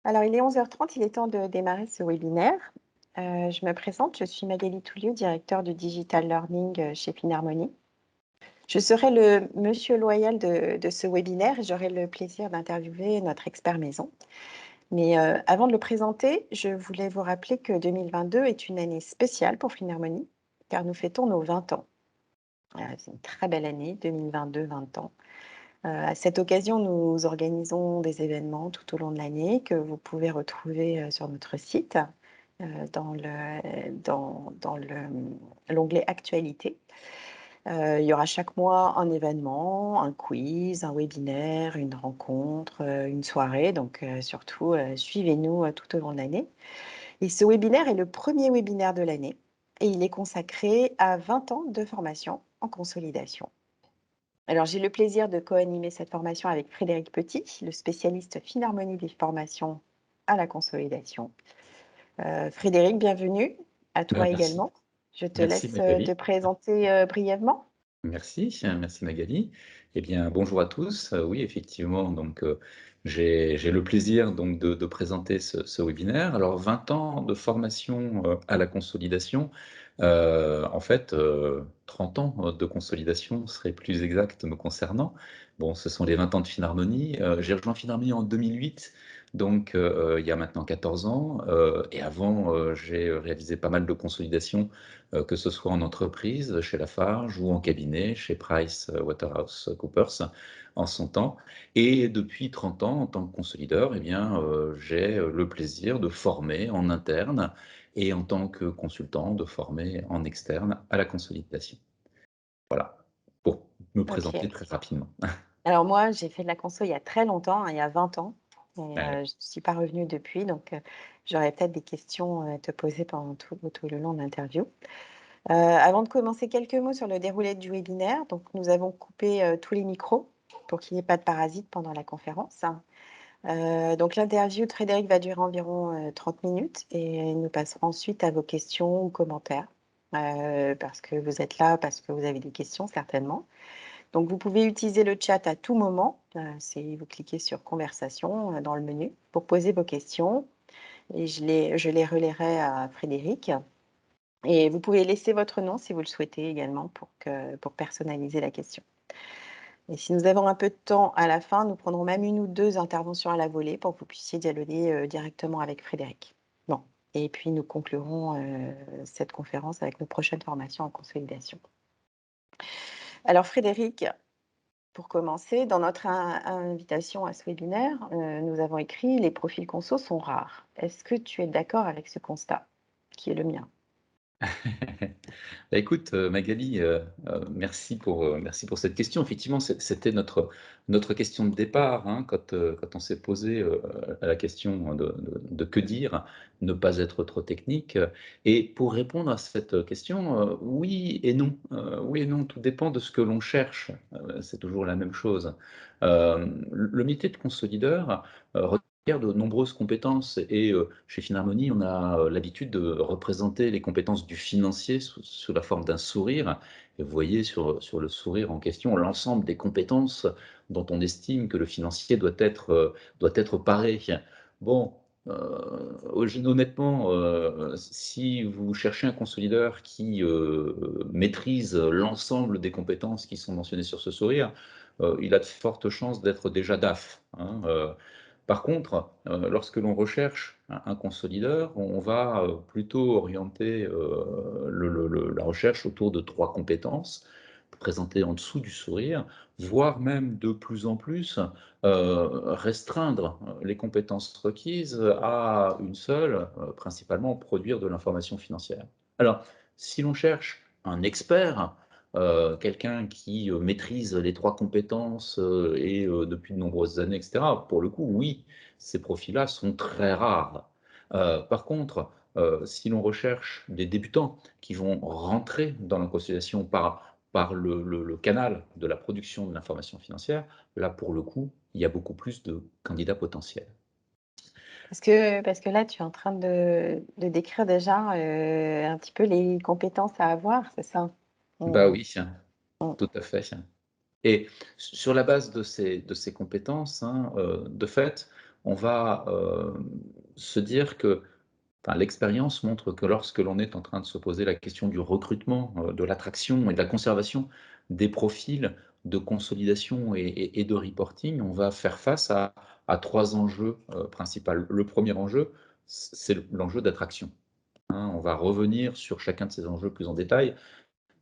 Alors, il est 11h30, il est temps de démarrer ce webinaire. Je me présente, je suis Magali Touliou, directeur du Digital Learning chez Finharmonie. Je serai le monsieur loyal de ce webinaire et j'aurai le plaisir d'interviewer notre expert maison. Mais avant de le présenter, je voulais vous rappeler que 2022 est une année spéciale pour Finharmonie, car nous fêtons nos 20 ans. C'est une très belle année, 2022, 20 ans. À cette occasion, nous organisons des événements tout au long de l'année que vous pouvez retrouver, sur notre site, dans l'onglet Actualité. Il y aura chaque mois un événement, un quiz, un webinaire, une rencontre, une soirée, donc surtout, suivez-nous, tout au long de l'année. Et ce webinaire est le premier webinaire de l'année et il est consacré à 20 ans de formation en consolidation. Alors, j'ai le plaisir de co-animer cette formation avec Frédéric Petit, le spécialiste Finharmonie des formations à la consolidation. Frédéric, bienvenue, à toi Merci. également. Je te Merci laisse te Magali. présenter brièvement. Merci Magali. Eh bien, bonjour à tous. Oui, effectivement, j'ai le plaisir de présenter ce webinaire. Alors, 20 ans de formation à la consolidation. En fait, 30 ans de consolidation serait plus exact me concernant. Bon, ce sont les 20 ans de Finharmonie. J'ai rejoint Finharmonie en 2008, il y a maintenant 14 ans. Et avant, j'ai réalisé pas mal de consolidation, que ce soit en entreprise, chez Lafarge ou en cabinet, chez Price Waterhouse Coopers en son temps. Et depuis 30 ans, en tant que consolideur, eh bien, j'ai le plaisir de former en interne et en tant que consultant, de former en externe à la consolidation. Voilà, pour me présenter Ok. très rapidement. Alors moi, j'ai fait de la conso il y a très longtemps, hein, il y a 20 ans, et Ouais. je ne suis pas revenue depuis, donc j'aurais peut-être des questions à te poser pendant tout le long de l'interview. Avant de commencer, quelques mots sur le déroulé du webinaire. Donc, nous avons coupé tous les micros pour qu'il n'y ait pas de parasites pendant la conférence. Donc, l'interview de Frédéric va durer environ 30 minutes et nous passerons ensuite à vos questions ou commentaires. Parce que vous êtes là, parce que vous avez des questions certainement. Donc, vous pouvez utiliser le chat à tout moment. Vous cliquez sur conversation dans le menu pour poser vos questions et je les relayerai à Frédéric. Et vous pouvez laisser votre nom si vous le souhaitez également pour personnaliser la question. Et si nous avons un peu de temps à la fin, nous prendrons même 1 ou 2 interventions à la volée pour que vous puissiez dialoguer directement avec Frédéric. Bon, et puis nous conclurons cette conférence avec nos prochaines formations en consolidation. Alors Frédéric, pour commencer, dans notre invitation à ce webinaire, nous avons écrit: «Les profils conso sont rares». Est-ce que tu es d'accord avec ce constat, qui est le mien? Bah, écoute, Magali, merci pour cette question. Effectivement, c'était notre question de départ, hein, quand on s'est posé, la question de que dire? Ne pas être trop technique, et pour répondre à cette question, oui et non, tout dépend de ce que l'on cherche, c'est toujours la même chose. Le métier de consolideur, requiert de nombreuses compétences et chez Finharmonie, on a, l'habitude de représenter les compétences du financier sous la forme d'un sourire, et vous voyez sur le sourire en question l'ensemble des compétences dont on estime que le financier doit être paré. Bon, honnêtement, si vous cherchez un consolideur qui, maîtrise l'ensemble des compétences qui sont mentionnées sur ce sourire, il a de fortes chances d'être déjà DAF, hein. Par contre, lorsque l'on recherche un consolideur, on va, plutôt orienter, la recherche autour de 3 compétences présentées en dessous du sourire, voire même de plus en plus, restreindre, les compétences requises à une seule, principalement produire de l'information financière. Alors, si l'on cherche un expert, quelqu'un qui, maîtrise les 3 compétences, depuis de nombreuses années et cetera, pour le coup, oui, ces profils-là sont très rares. Par contre, si l'on recherche des débutants qui vont rentrer dans la consolidation par le canal de la production de l'information financière, là, pour le coup, il y a beaucoup plus de candidats potentiels. Parce que là, tu es en train de décrire déjà, un petit peu les compétences à avoir, c'est ça? Bah Mmh. oui, Mmh. tout à fait. Et sur la base de ces compétences, hein, de fait, on va se dire que, enfin, l'expérience montre que lorsque l'on est en train de se poser la question du recrutement, de l'attraction et de la conservation des profils de consolidation et de reporting, on va faire face à 3 enjeux, principaux. Le premier enjeu, c'est l'enjeu d'attraction, hein. On va revenir sur chacun de ces enjeux plus en détail.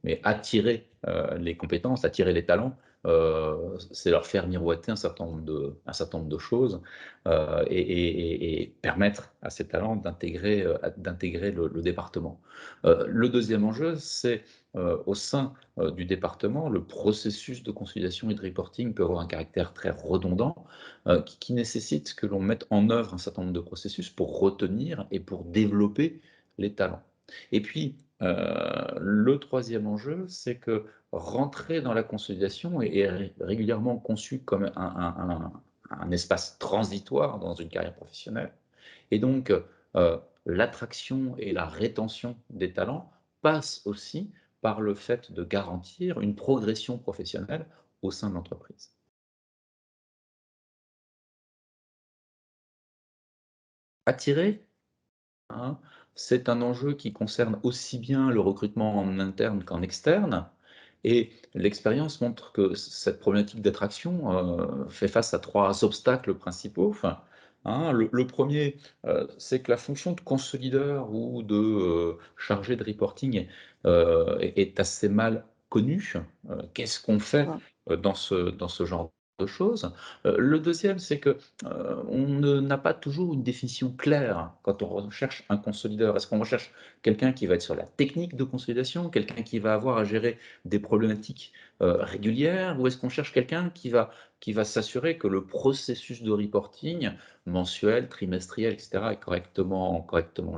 Mais attirer, les compétences, attirer les talents, c'est leur faire miroiter un certain nombre de choses, et permettre à ces talents d'intégrer le département. Le deuxième enjeu, c'est, au sein, du département, le processus de consolidation et de reporting peut avoir un caractère très redondant, qui nécessite que l'on mette en œuvre un certain nombre de processus pour retenir et pour développer les talents. Et puis, le troisième enjeu, c'est que rentrer dans la consolidation est régulièrement conçu comme un espace transitoire dans une carrière professionnelle. Et donc, l'attraction et la rétention des talents passent aussi par le fait de garantir une progression professionnelle au sein de l'entreprise. Attirer, hein, c'est un enjeu qui concerne aussi bien le recrutement en interne qu'en externe, et l'expérience montre que cette problématique d'attraction, fait face à 3 obstacles principaux. Enfin, hein, le 1er, c'est que la fonction de consolideur ou de, chargé de reporting, est assez mal connue. Qu'est-ce qu'on fait, Mmh. dans ce genre de choses? Le deuxième, c'est que on n'a pas toujours une définition claire quand on recherche un consolideur. Est-ce qu'on recherche quelqu'un qui va être sur la technique de consolidation, quelqu'un qui va avoir à gérer des problématiques régulières, ou est-ce qu'on cherche quelqu'un qui va s'assurer que le processus de reporting mensuel, trimestriel, etc., est correctement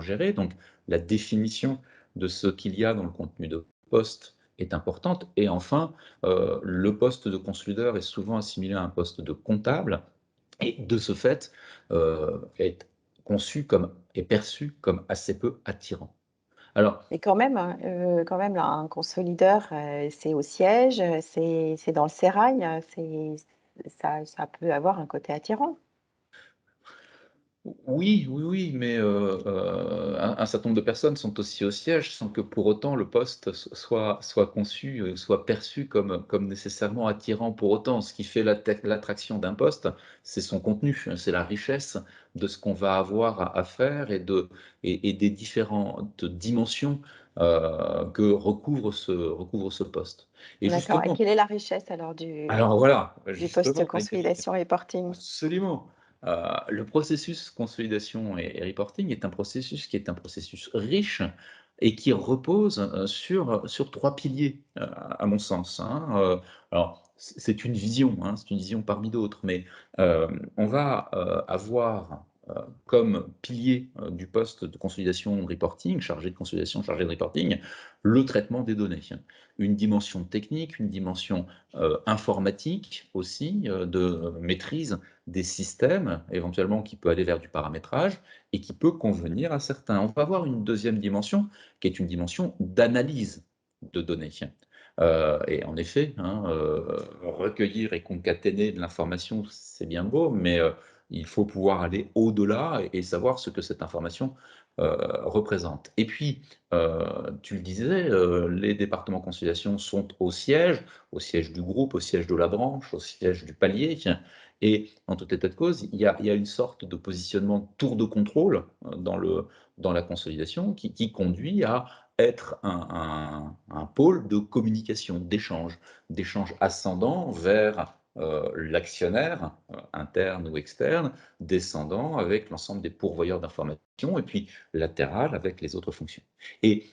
géré? Donc, la définition de ce qu'il y a dans le contenu de poste est importante. Et enfin, le poste de consolideur est souvent assimilé à un poste de comptable, et de ce fait, est conçu comme est perçu comme assez peu attirant. Alors Et quand même, hein, quand même là, un consolideur, c'est au siège, c'est dans le sérail, ça peut avoir un côté attirant. oui, oui, oui, mais un certain nombre de personnes sont aussi au siège sans que pour autant le poste soit conçu, soit perçu comme nécessairement attirant pour autant. Ce qui fait l'attraction d'un poste, c'est son contenu, c'est la richesse de ce qu'on va avoir à faire et des différentes dimensions, que recouvre ce poste. Et D'accord, et justement, quelle est la richesse alors du alors voilà, poste justement, consolidation reporting? absolument. Le processus consolidation et reporting est un processus qui est un processus riche et qui repose, sur 3 piliers, à mon sens, hein. Alors c'est une vision, hein, c'est une vision parmi d'autres, mais on va, avoir, comme pilier, du poste de consolidation de reporting, chargé de consolidation, chargé de reporting, le traitement des données. Une dimension technique, une dimension informatique aussi, de maîtrise des systèmes, éventuellement qui peut aller vers du paramétrage et qui peut convenir à certains. On va avoir une deuxième dimension qui est une dimension d'analyse de données. Et en effet, hein, recueillir et concaténer de l'information, c'est bien beau, mais il faut pouvoir aller au-delà et savoir ce que cette information représente. Et puis, tu le disais, les départements conciliation sont au siège du groupe, au siège de la branche, au siège du palier. Et en tout état de cause, il y a une sorte de positionnement tour de contrôle dans la consolidation qui conduit à être un pôle de communication, d'échange ascendant vers l'actionnaire, interne ou externe, descendant avec l'ensemble des pourvoyeurs d'informations, et puis latéral avec les autres fonctions. Et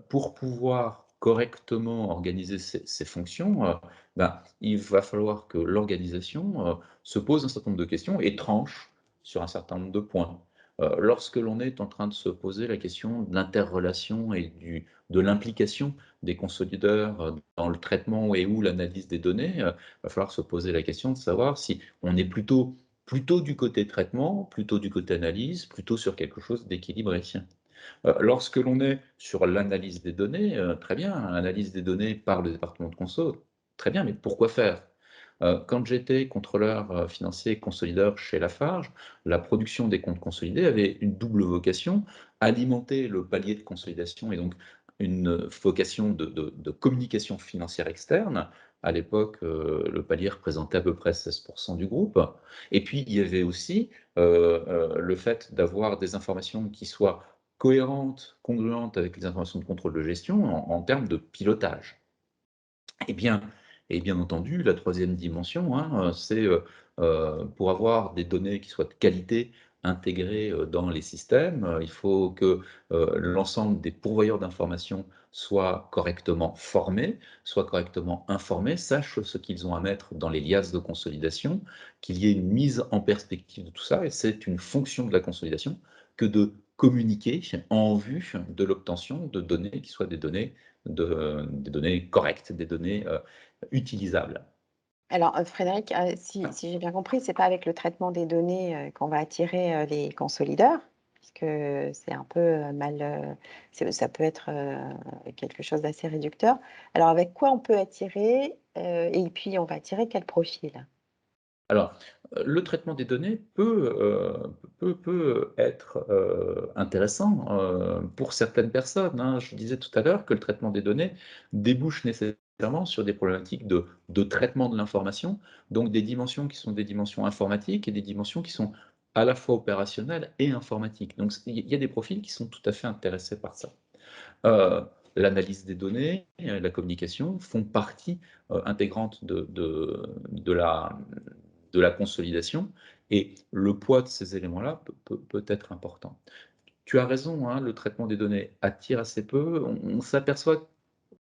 pour pouvoir correctement organiser ces fonctions, ben, il va falloir que l'organisation se pose un certain nombre de questions et tranche sur un certain nombre de points. Lorsque l'on est en train de se poser la question de l'interrelation et de l'implication des consolideurs dans le traitement et ou l'analyse des données, il va falloir se poser la question de savoir si on est plutôt du côté traitement, plutôt du côté analyse, plutôt sur quelque chose d'équilibré. Lorsque l'on est sur l'analyse des données, très bien, analyse des données par le département de conso, très bien, mais pourquoi faire? Quand j'étais contrôleur financier et consolideur chez Lafarge, la production des comptes consolidés avait une double vocation: alimenter le palier de consolidation et donc une vocation de communication financière externe. À l'époque, le palier représentait à peu près 16% du groupe. Et puis, il y avait aussi le fait d'avoir des informations qui soient cohérentes, congruentes avec les informations de contrôle de gestion en termes de pilotage. Eh bien et bien entendu, la troisième dimension, hein, c'est, pour avoir des données qui soient de qualité intégrées, dans les systèmes, il faut que, l'ensemble des pourvoyeurs d'informations soient correctement formés, soient correctement informés, sachent ce qu'ils ont à mettre dans les liasses de consolidation, qu'il y ait une mise en perspective de tout ça et c'est une fonction de la consolidation que de communiquer en vue de l'obtention de données qui soient des données correctes, des données, utilisables. Alors, Frédéric, si j'ai bien compris, c'est pas avec le traitement des données, qu'on va attirer, les consolideurs? Puisque c'est un peu, ça peut être, quelque chose d'assez réducteur. Alors avec quoi on peut attirer, et puis on va attirer quel profil? Alors, le traitement des données peut être, intéressant, pour certaines personnes, hein. Je disais tout à l'heure que le traitement des données débouche nécessairement sur des problématiques de traitement de l'information, donc des dimensions qui sont des dimensions informatiques et des dimensions qui sont à la fois opérationnelles et informatiques. Donc il y a des profils qui sont tout à fait intéressés par ça. Heu, L'analyse des données, la communication font partie, intégrante de la consolidation et le poids de ces éléments-là peut être important. Tu as raison, hein, le traitement des données attire assez peu. On s'aperçoit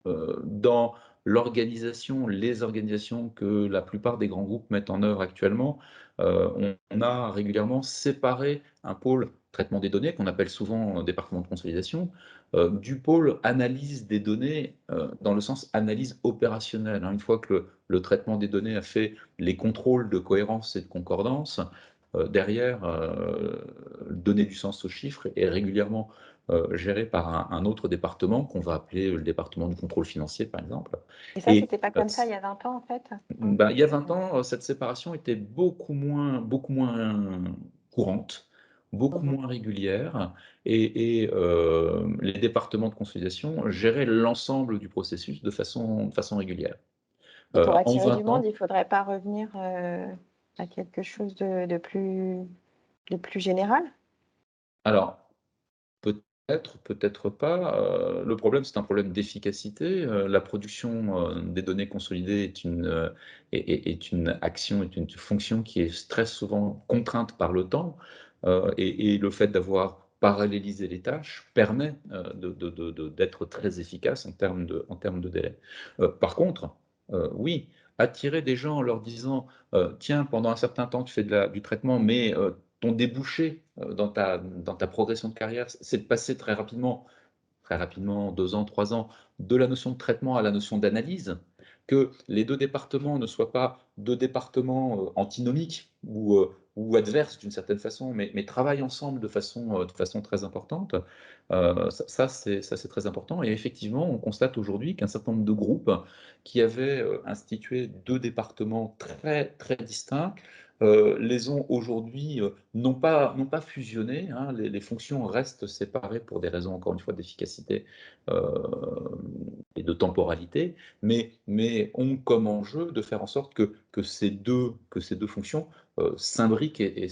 dans l'organisation, les organisations que la plupart des grands groupes mettent en œuvre actuellement, on a régulièrement séparé un pôle traitement des données, qu'on appelle souvent département de consolidation, du pôle analyse des données, dans le sens analyse opérationnelle, hein. Une fois que le traitement des données a fait les contrôles de cohérence et de concordance, derrière, donner du sens aux chiffres est régulièrement géré par un autre département qu'on va appeler le département du contrôle financier, par exemple. Et ça, Et c'était pas comme ça il y a 20 ans, en fait? Mmh. bah, il y a 20 ans, cette séparation était beaucoup moins courante, beaucoup Mmh. moins régulière et les départements de consolidation géraient l'ensemble du processus de façon régulière. Et pour En attirer du 20 monde, ans il faudrait pas revenir, à quelque chose de plus général? alors peut-être, peut-être pas, le problème, c'est un problème d'efficacité, la production, des données consolidées est une action, est une fonction qui est très souvent contrainte par le temps, et le fait d'avoir parallélisé les tâches permet, d'être très efficace en termes de délai. Par contre, oui, attirer des gens en leur disant, «Tiens, pendant un certain temps, tu fais du traitement, mais ton débouché, dans ta progression de carrière, c'est de passer très rapidement, 2 ans, 3 ans, de la notion de traitement à la notion d'analyse, que les 2 départements ne soient pas 2 départements, antinomiques ou adverses d'une certaine façon, mais travaillent ensemble de façon très importante. Ça c'est très important et effectivement, on constate aujourd'hui qu'un certain nombre de groupes qui avaient, institué 2 départements très, très distincts, les ont aujourd'hui, non pas fusionnés, hein, les fonctions restent séparées pour des raisons, encore une fois, d'efficacité, et de temporalité, mais ont comme enjeu de faire en sorte que ces 2 fonctions, s'imbriquent et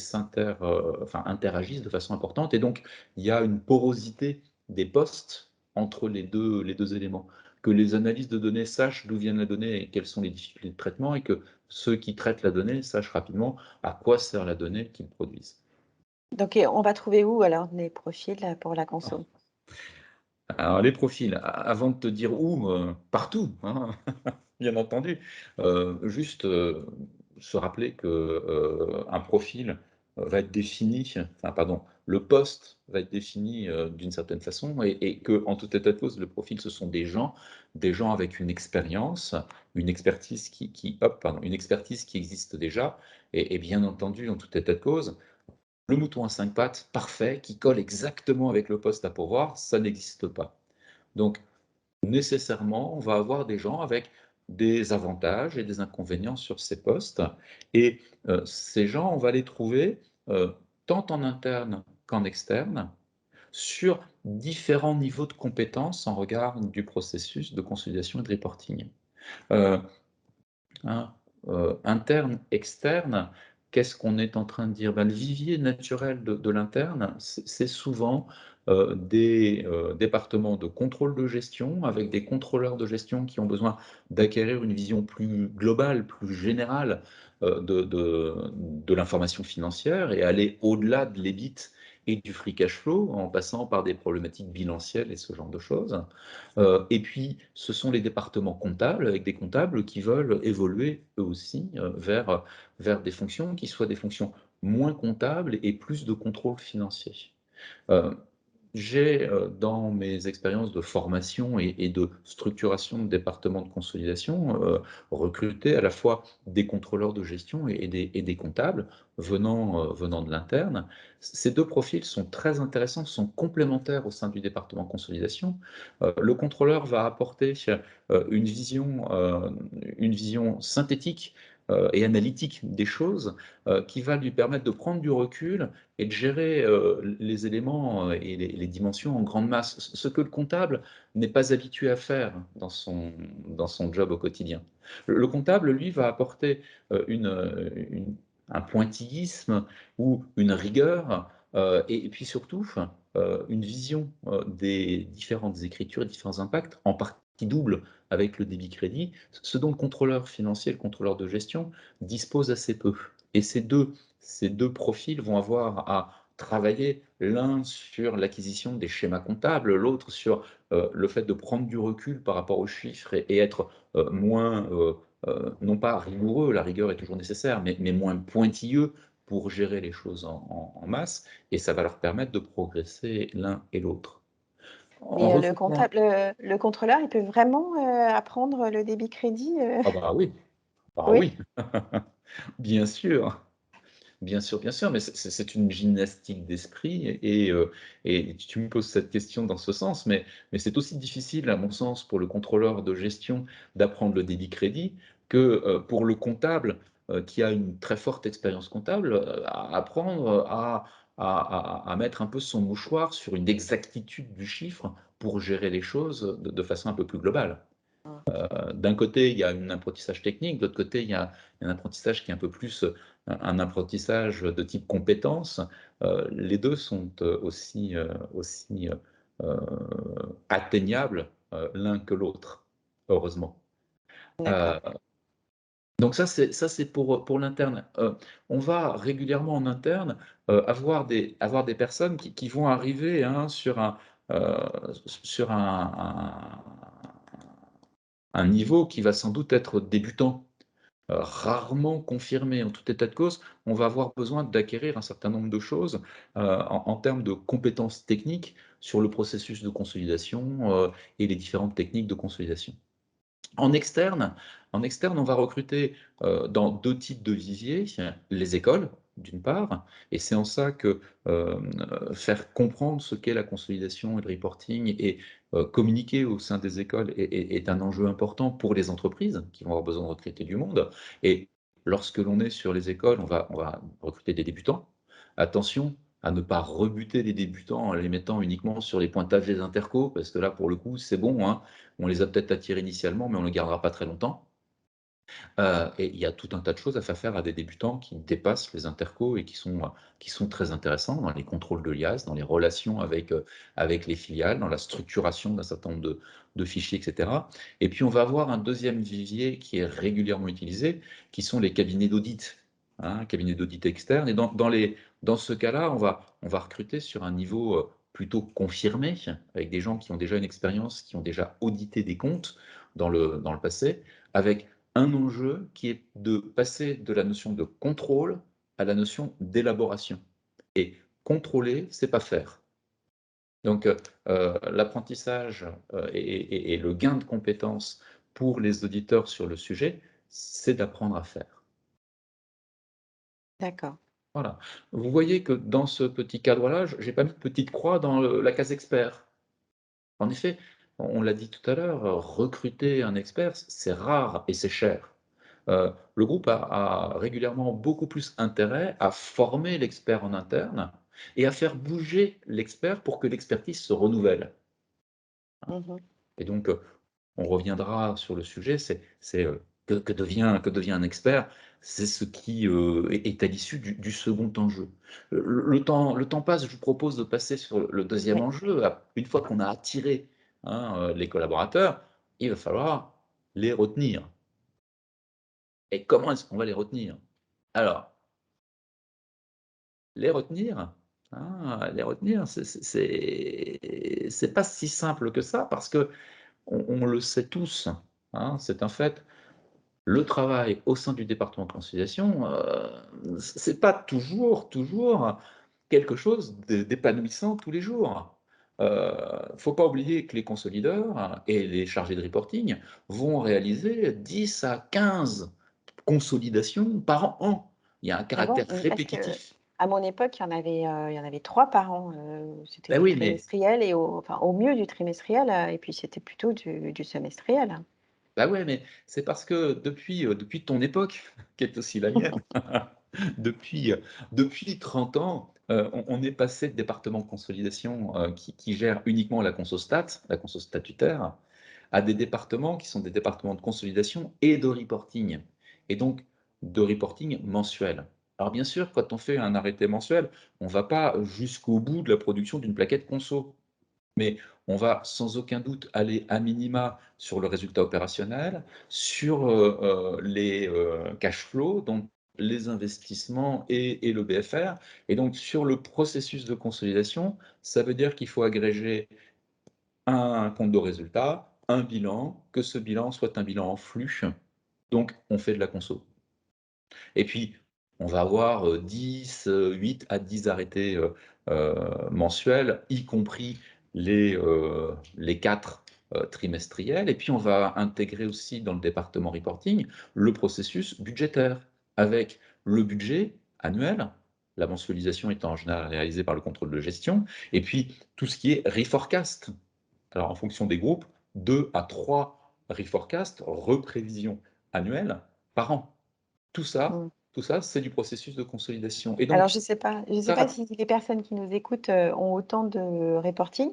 enfin, interagissent de façon importante et donc il y a une porosité des postes entre les 2 éléments. Que les analystes de données sachent d'où viennent les données et quelles sont les difficultés de traitement et que ceux qui traitent la donnée sachent rapidement à quoi sert la donnée qu'ils produisent. Donc on va trouver où alors les profils, pour la conso? Alors les profils, a avant de te dire où, partout, hein, bien entendu. Juste, se rappeler que, un profil, va être défini enfin pardon, le poste va être défini, d'une certaine façon et qu'en tout état de cause, le profil, ce sont des gens avec une expérience, une expertise une expertise qui existe déjà et bien entendu, en tout état de cause, le mouton à 5 pattes parfait qui colle exactement avec le poste à pourvoir, ça n'existe pas. Donc nécessairement, on va avoir des gens avec des avantages et des inconvénients sur ces postes et ces gens, on va les trouver, tant en interne qu'en externe, sur différents niveaux de compétences en regard du processus de consolidation et de reporting. Heu, hein, interne, externe, qu'est-ce qu'on est en train de dire? Ben, le vivier naturel de l'interne, c'est souvent, des, départements de contrôle de gestion avec des contrôleurs de gestion qui ont besoin d'acquérir une vision plus globale, plus générale, de l'information financière et aller au-delà de l'EBIT et du free cash flow en passant par des problématiques bilancielles et ce genre de choses. Et puis, ce sont les départements comptables, avec des comptables qui veulent évoluer eux aussi vers des fonctions qui soient des fonctions moins comptables et plus de contrôle financier. Euh, j'ai, dans mes expériences de formation et de structuration de départements de consolidation, recruté à la fois des contrôleurs de gestion et des comptables venant de l'interne. Ces 2 profils sont très intéressants, sont complémentaires au sein du département consolidation. Le contrôleur va apporter, une vision synthétique, et analytique des choses, qui va lui permettre de prendre du recul et de gérer les éléments et les dimensions en grande masse, ce que le comptable n'est pas habitué à faire dans son job au quotidien. Le comptable, lui, va apporter un pointillisme ou une rigueur et puis surtout une vision des différentes écritures, des différents impacts, en partie double avec le débit crédit, ce dont le contrôleur financier, le contrôleur de gestion dispose assez peu. Et ces deux profils vont avoir à travailler l'un sur l'acquisition des schémas comptables, l'autre sur le fait de prendre du recul par rapport aux chiffres et être moins, non pas rigoureux, la rigueur est toujours nécessaire, mais moins pointilleux pour gérer les choses en masse, et ça va leur permettre de progresser l'un et l'autre. En Mais, le recrutement, comptable, le contrôleur, il peut vraiment, apprendre le débit crédit, ah bah oui, ah Oui? oui, bien sûr. Bien sûr, mais c'est une gymnastique d'esprit et tu me poses cette question dans ce sens, mais c'est aussi difficile, à mon sens, pour le contrôleur de gestion d'apprendre le débit-crédit que, pour le comptable, qui a une très forte expérience comptable, à apprendre à mettre un peu son mouchoir sur une exactitude du chiffre pour gérer les choses de façon un peu plus globale. Mmh. D'un côté, il y a un apprentissage technique, de l'autre côté, il y a un apprentissage qui est un peu plus un apprentissage de type compétence. Les 2 sont aussi atteignables l'un que l'autre, heureusement. D'accord. Euh, donc ça c'est pour l'interne. On va régulièrement en interne avoir des personnes qui vont arriver hein, euh, sur un niveau qui va sans doute être débutant. Rarement confirmé. En tout état de cause, on va avoir besoin d'acquérir un certain nombre de choses, en termes de compétences techniques sur le processus de consolidation, et les différentes techniques de consolidation. En externe on va recruter, dans 2 types de viviers, les écoles, d'une part, et c'est en ça que, faire comprendre ce qu'est la consolidation et le reporting et communiquer au sein des écoles est un enjeu important pour les entreprises qui vont avoir besoin de recruter du monde et lorsque l'on est sur les écoles, on va recruter des débutants. Attention à ne pas rebuter les débutants en les mettant uniquement sur les pointages des intercos, parce que là, pour le coup, c'est bon, hein, on les a peut-être attirés initialement, mais on ne les gardera pas très longtemps. Et il y a tout un tas de choses à faire faire à des débutants qui dépassent les intercos et qui sont très intéressants dans les contrôles de l'IAS, dans les relations avec les filiales, dans la structuration d'un certain nombre de fichiers, et cetera. Et puis on va avoir un deuxième vivier qui est régulièrement utilisé, qui sont les cabinets d'audit, hein, cabinets d'audit externes. Et dans ce cas-là, on va recruter sur un niveau plutôt confirmé, avec des gens qui ont déjà une expérience, qui ont déjà audité des comptes dans le passé, avec un enjeu qui est de passer de la notion de contrôle à la notion d'élaboration. Et contrôler, c'est pas faire. Donc, l'apprentissage et le gain de compétences pour les auditeurs sur le sujet, c'est d'apprendre à faire. D'accord. Voilà. Vous voyez que dans ce petit cadre-là, je n'ai pas mis de petite croix dans la case expert. En effet, on l'a dit tout à l'heure, recruter un expert, c'est rare et c'est cher. Le groupe a régulièrement beaucoup plus intérêt à former l'expert en interne et à faire bouger l'expert pour que l'expertise se renouvelle. Mmh. Et donc, on reviendra sur le sujet, que devient un expert? C'est ce qui, est à l'issue du second enjeu. Le temps passe, je vous propose de passer sur le 2e Oui. enjeu. Une fois qu'on a attiré, hein, les collaborateurs, il va falloir les retenir. Et comment est-ce qu'on va les retenir? Alors, les retenir, c'est pas si simple que ça parce qu'on le sait tous, hein, c'est un fait. Le travail au sein du département de conciliation, c'est pas toujours quelque chose d'épanouissant tous les jours. Faut pas oublier que les consolideurs et les chargés de reporting vont réaliser 10 à 15 consolidations par an. Il y a un Ah bon? caractère Mmh, parce qu'à répétitif. mon époque, il y en avait 3 par an, c'était Bah du oui, mais trimestriel et au mieux du trimestriel, et puis c'était plutôt du semestriel. Bah, ouais, mais c'est parce que depuis ton époque, qui est aussi la mienne, depuis, depuis 30 ans, on est passé de département de consolidation, qui gère uniquement la conso statutaire, à des départements qui sont des départements de consolidation et de reporting et donc de reporting mensuel. Alors bien sûr, quand on fait un arrêté mensuel, on va pas jusqu'au bout de la production d'une plaquette conso. Mais on va sans aucun doute aller à minima sur le résultat opérationnel, sur, les, cash flows, donc les investissements et le BFR et donc sur le processus de consolidation, ça veut dire qu'il faut agréger un compte de résultat, un bilan, que ce bilan soit un bilan en flux, donc on fait de la conso. Et puis, on va avoir, 10, 8 à 10 arrêtés, mensuels, y compris les 4, trimestriels et puis on va intégrer aussi dans le département reporting, le processus budgétaire avec le budget annuel, la mensualisation étant en général réalisée par le contrôle de gestion et puis tout ce qui est reforecast. Alors en fonction des groupes, 2 à 3 reforecast, reprévisions annuelles par an. Tout ça Mmh. tout ça, c'est du processus de consolidation et Alors donc je sais très pas rap si les personnes qui nous écoutent, ont autant de reporting.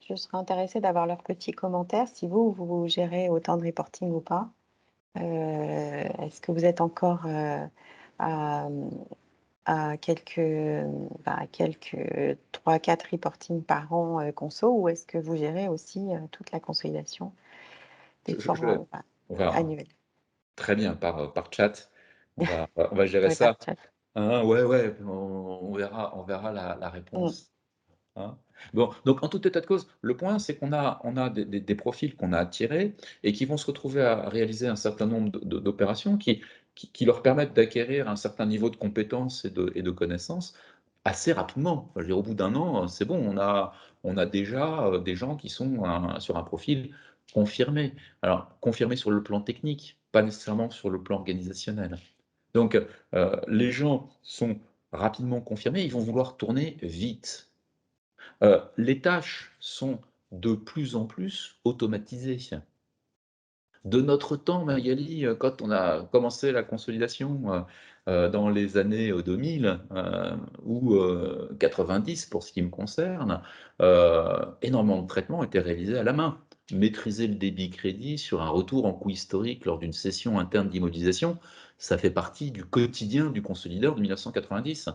Je serais intéressée d'avoir leurs petits commentaires, si vous gérez autant de reporting ou pas? Est-ce que vous êtes encore, à, à quelques, à quelques 3-4 reporting par an, conso ou est-ce que vous gérez aussi, toute la consolidation je d'efforts, on va annuels? très bien par chat, on va gérer Oui, par ça. chat. Hein, ouais, ouais, on verra la Mmh. réponse. Hein? Bon, donc en tout état de cause, le point, c'est qu'on a des profils qu'on a attirés et qui vont se retrouver à réaliser un certain nombre d'opérations qui leur permettent d'acquérir un certain niveau de compétences et de connaissances assez rapidement. Enfin, je veux dire, au bout d'un an, c'est bon, on a déjà, des gens qui sont sur un profil confirmé. Alors, confirmé sur le plan technique, pas nécessairement sur le plan organisationnel. Donc, les gens sont rapidement confirmés, ils vont vouloir tourner vite. Les tâches sont de plus en plus automatisées. De notre temps, Magali, quand on a commencé la consolidation, dans les années, 2000, ou 90 pour ce qui me concerne, énormément de traitements étaient réalisés à la main. Maîtriser le débit crédit sur un retour en coût historique lors d'une session interne d'immobilisation, ça fait partie du quotidien du consolideur de 1990.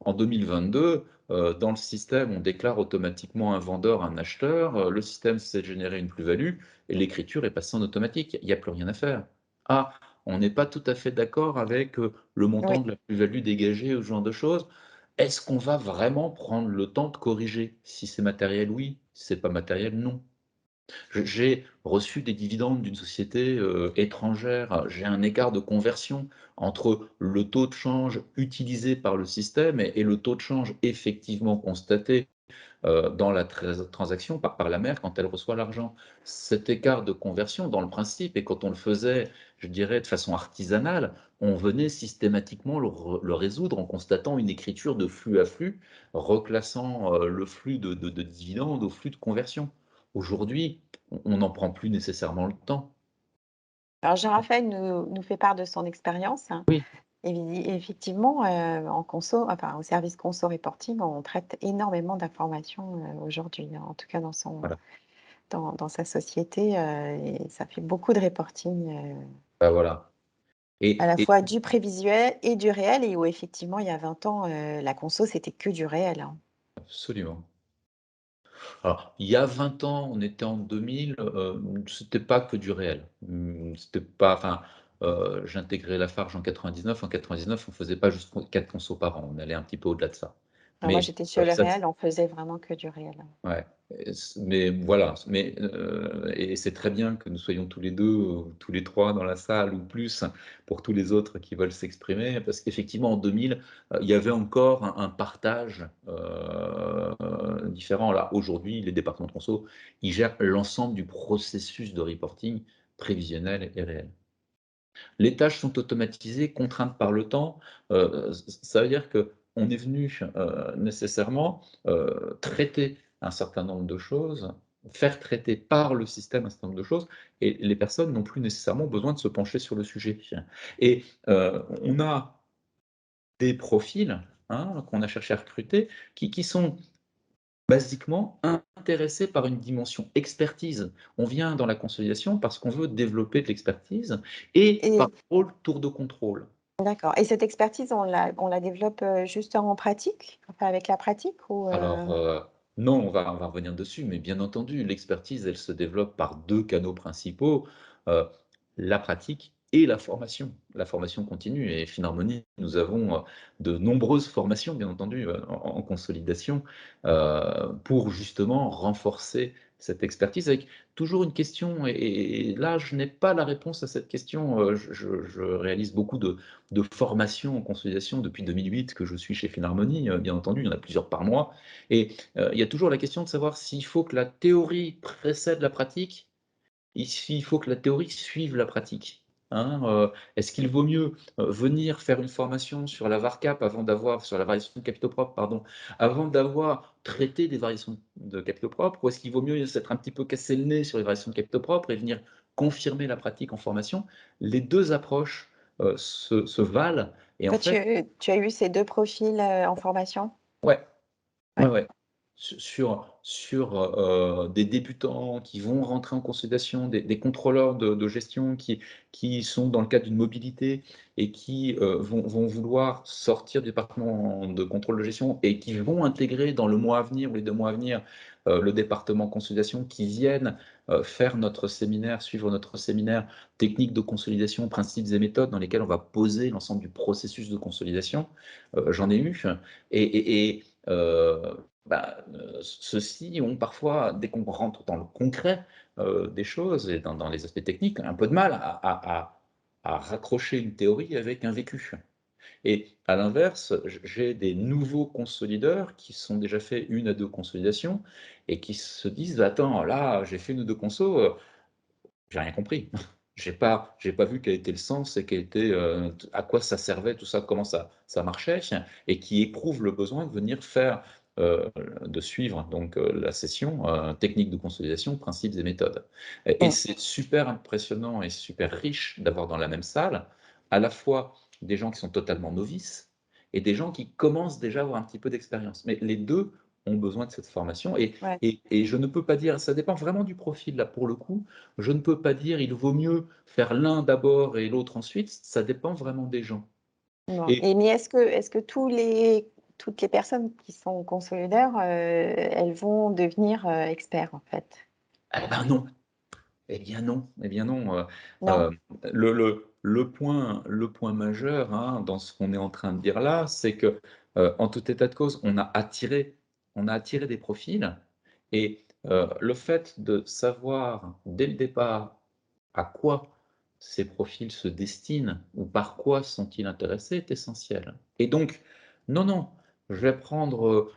En 2022, dans le système, on déclare automatiquement un vendeur, un acheteur, le système sait générer une plus-value et l'écriture est passée en automatique. Il n'y a plus rien à faire. Ah, on n'est pas tout à fait d'accord avec, le montant Oui. de la plus-value dégagée ou ce genre de choses. Est-ce qu'on va vraiment prendre le temps de corriger? Si c'est matériel, oui. Si c'est pas matériel, non. J'ai reçu des dividendes d'une société, étrangère. J'ai un écart de conversion entre le taux de change utilisé par le système et le taux de change effectivement constaté dans la transaction par la mère quand elle reçoit l'argent. Cet écart de conversion, dans le principe, et quand on le faisait, je dirais, de façon artisanale, on venait systématiquement le résoudre en constatant une écriture de flux à flux, reclassant le flux de dividendes au flux de conversion. Aujourd'hui, on n'en prend plus nécessairement le temps. Alors Jean-Raphaël nous fait part de son expérience. Oui, Effectivement, en conso, enfin au service conso reporting, on traite énormément d'informations, aujourd'hui, hein, en tout cas voilà. dans sa société, et ça fait beaucoup de reporting, Bah, voilà à la et fois du prévisuel et du réel, et où effectivement il y a 20 ans, la conso c'était que du réel, hein. absolument. Alors, il y a 20 ans, on était en 2000, c'était pas que du réel. C'était pas enfin, j'intégrais Lafarge en 99. En 99, on faisait pas juste 4 consos par an, on allait un petit peu au-delà de ça. Enfin, moi Mais, j'étais sur le ça réel, on faisait vraiment que du réel, hein. ouais, mais voilà, et c'est très bien que nous soyons tous les 2, ou tous les 3 dans la salle ou plus, pour tous les autres qui veulent s'exprimer. Parce qu'effectivement en 2000, il y avait encore un partage, différent. Là, aujourd'hui, les départements de conso, ils gèrent l'ensemble du processus de reporting prévisionnel et réel. Les tâches sont automatisées, contraintes par le temps. Ça veut dire qu'on est venu, nécessairement, traiter un certain nombre de choses, faire traiter par le système un certain nombre de choses, et les personnes n'ont plus nécessairement besoin de se pencher sur le sujet. Et on a des profils, hein, qu'on a cherché à recruter, qui sont basiquement intéressés par une dimension expertise. On vient dans la consolidation parce qu'on veut développer de l'expertise et par Et rôle tour de contrôle. d'accord, et cette expertise on la développe, juste en pratique? Enfin avec la pratique ou Alors, non, on va revenir dessus, mais bien entendu, l'expertise, elle se développe par 2 canaux principaux, heu, la pratique et la formation. La formation continue et Finharmonie, nous avons, de nombreuses formations, bien entendu, en consolidation, pour justement renforcer cette expertise avec toujours une question, et là, je n'ai pas la réponse à cette question. Je réalise beaucoup de formations en consolidation depuis 2008 que je suis chez Finharmonie, bien entendu, il y en a plusieurs par mois. Et il y a toujours la question de savoir s'il faut que la théorie précède la pratique, il faut que la théorie suive la pratique, hein. Est-ce qu'il vaut mieux, venir faire une formation sur la VARCAP avant d'avoir sur la variation de capitaux propres, pardon, avant d'avoir traité des variations de capitaux propres? Ou est-ce qu'il vaut mieux s'être un petit peu cassé le nez sur les variations de capitaux propres et venir confirmer la pratique en formation? Les 2 approches, se valent et en toi fait tu as eu ces 2 profils, en formation? ouais. Ouais, Ouais. ouais. Sur, des débutants qui vont rentrer en consolidation, des contrôleurs de gestion qui sont dans le cadre d'une mobilité et qui, vont vouloir sortir du département de contrôle de gestion et qui vont intégrer dans le mois à venir ou les 2 mois à venir, le département consolidation, qui viennent, faire notre séminaire, suivre notre séminaire technique de consolidation, principes et méthodes dans lesquels on va poser l'ensemble du processus de consolidation. J'en ai eu et ceux-ci ont parfois, dès qu'on rentre dans le concret, des choses et dans les aspects techniques, un peu de mal à raccrocher une théorie avec un vécu. Et à l'inverse, j'ai des nouveaux consolideurs qui sont déjà fait 1 à 2 consolidations et qui se disent: «Attends, là, j'ai fait 1 ou 2 consos, j'ai rien compris. J'ai pas vu quel était le sens et quel était, à quoi ça servait tout ça, comment ça marchait», et qui éprouvent le besoin de venir faire, de suivre donc, la session, technique de consolidation, principes et méthodes. Et Mmh. c'est super impressionnant et super riche d'avoir dans la même salle, à la fois des gens qui sont totalement novices et des gens qui commencent déjà à avoir un petit peu d'expérience. Mais les 2 ont besoin de cette formation Ouais. et je ne peux pas dire, ça dépend vraiment du profil là pour le coup. Je ne peux pas dire: «Il vaut mieux faire l'un d'abord et l'autre ensuite», ça dépend vraiment des gens. Bon, Et et mais est-ce que toutes les personnes qui sont consolidateurs, elles vont devenir, experts en fait? eh ben non, eh bien non, Non? le point majeur, hein, dans ce qu'on est en train de dire là, c'est que, en tout état de cause, on a attiré des profils et le fait de savoir dès le départ à quoi ces profils se destinent ou par quoi sont-ils intéressés est essentiel. Et donc, non, non, je vais prendre,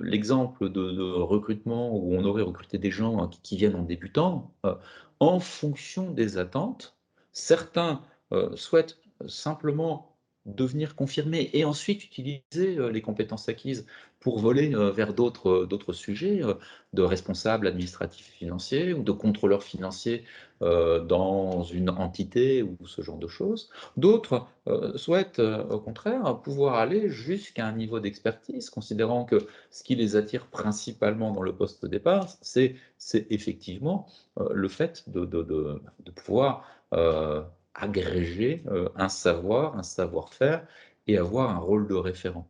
l'exemple de recrutement où on aurait recruté des gens, qui viennent en débutant, en fonction des attentes. Certains, souhaitent simplement devenir confirmé et ensuite utiliser, les compétences acquises pour voler, vers d'autres sujets, de responsable administratif et financier ou de contrôleur financier, dans une entité ou ce genre de choses. D'autres, souhaitent, au contraire, pouvoir aller jusqu'à un niveau d'expertise, considérant que ce qui les attire principalement dans le poste de départ, c'est effectivement, le fait de pouvoir, agréger, un savoir, un savoir-faire et avoir un rôle de référent.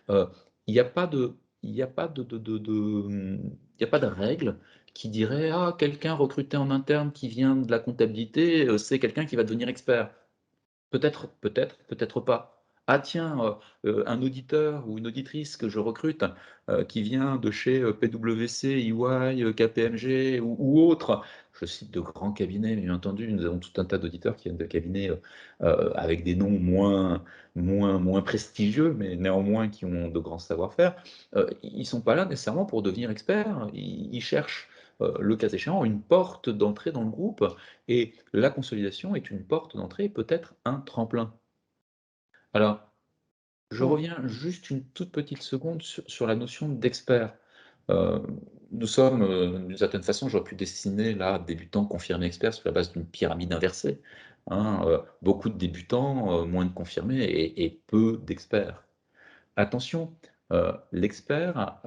Heu, il n'y a pas de il y a pas il y a pas de règle qui dirait: «Ah, quelqu'un recruté en interne qui vient de la comptabilité, c'est quelqu'un qui va devenir expert». Peut-être, peut-être, peut-être pas. Ah tiens, un auditeur ou une auditrice que je recrute, qui vient de chez, PwC, EY, KPMG ou autre. Je cite de grands cabinets, bien entendu, nous avons tout un tas d'auditeurs qui viennent de cabinets, avec des noms moins prestigieux, mais néanmoins qui ont de grands savoir-faire. Ils sont pas là nécessairement pour devenir experts. Ils cherchent, le cas échéant, une porte d'entrée dans le groupe et la consolidation est une porte d'entrée, peut-être un tremplin. Alors, je Mmh. reviens juste une toute petite seconde sur la notion d'expert. Heu, nous sommes, d'une certaine façon, j'aurais pu dessiner là, débutant, confirmé, expert sur la base d'une pyramide inversée, hein, beaucoup de débutants, moins de confirmés et peu d'experts. Attention, l'expert,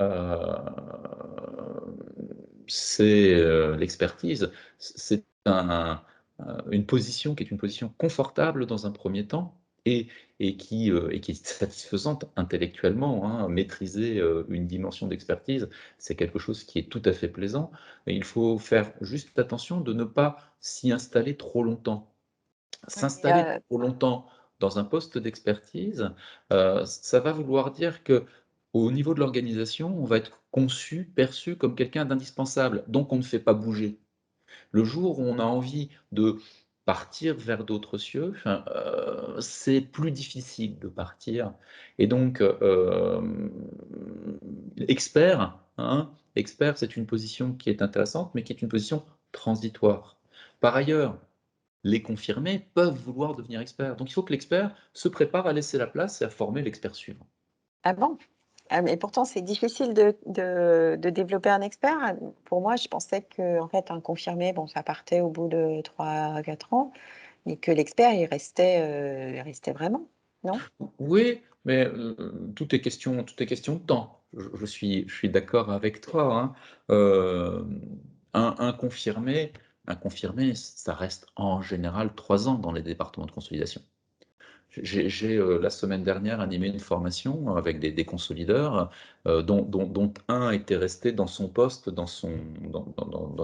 c'est, l'expertise, c'est une position qui est une position confortable dans un premier temps et qui est satisfaisante intellectuellement, hein. Maîtriser, une dimension d'expertise, c'est quelque chose qui est tout à fait plaisant, mais il faut faire juste attention de ne pas s'y installer trop longtemps. Ouais, S'installer trop longtemps dans un poste d'expertise, ça va vouloir dire que au niveau de l'organisation, on va être conçu, perçu comme quelqu'un d'indispensable, donc on ne fait pas bouger. Le jour où on a envie de partir vers d'autres cieux, enfin, c'est plus difficile de partir et donc, expert, hein, expert, c'est une position qui est intéressante, mais qui est une position transitoire. Par ailleurs, les confirmés peuvent vouloir devenir experts. Donc il faut que l'expert se prépare à laisser la place et à former l'expert suivant. ah bon? Ah mais pourtant c'est difficile de développer un expert. Pour moi, je pensais qu'en fait un confirmé, bon ça partait au bout de 3 4 ans, mais que l'expert il restait vraiment, non? Oui, mais, tout est question de temps. Je suis d'accord avec toi, hein. Un confirmé, ça reste en général 3 ans dans les départements de consolidation. J'ai, la semaine dernière animé une formation avec des consolideurs, dont un était resté dans son poste, dans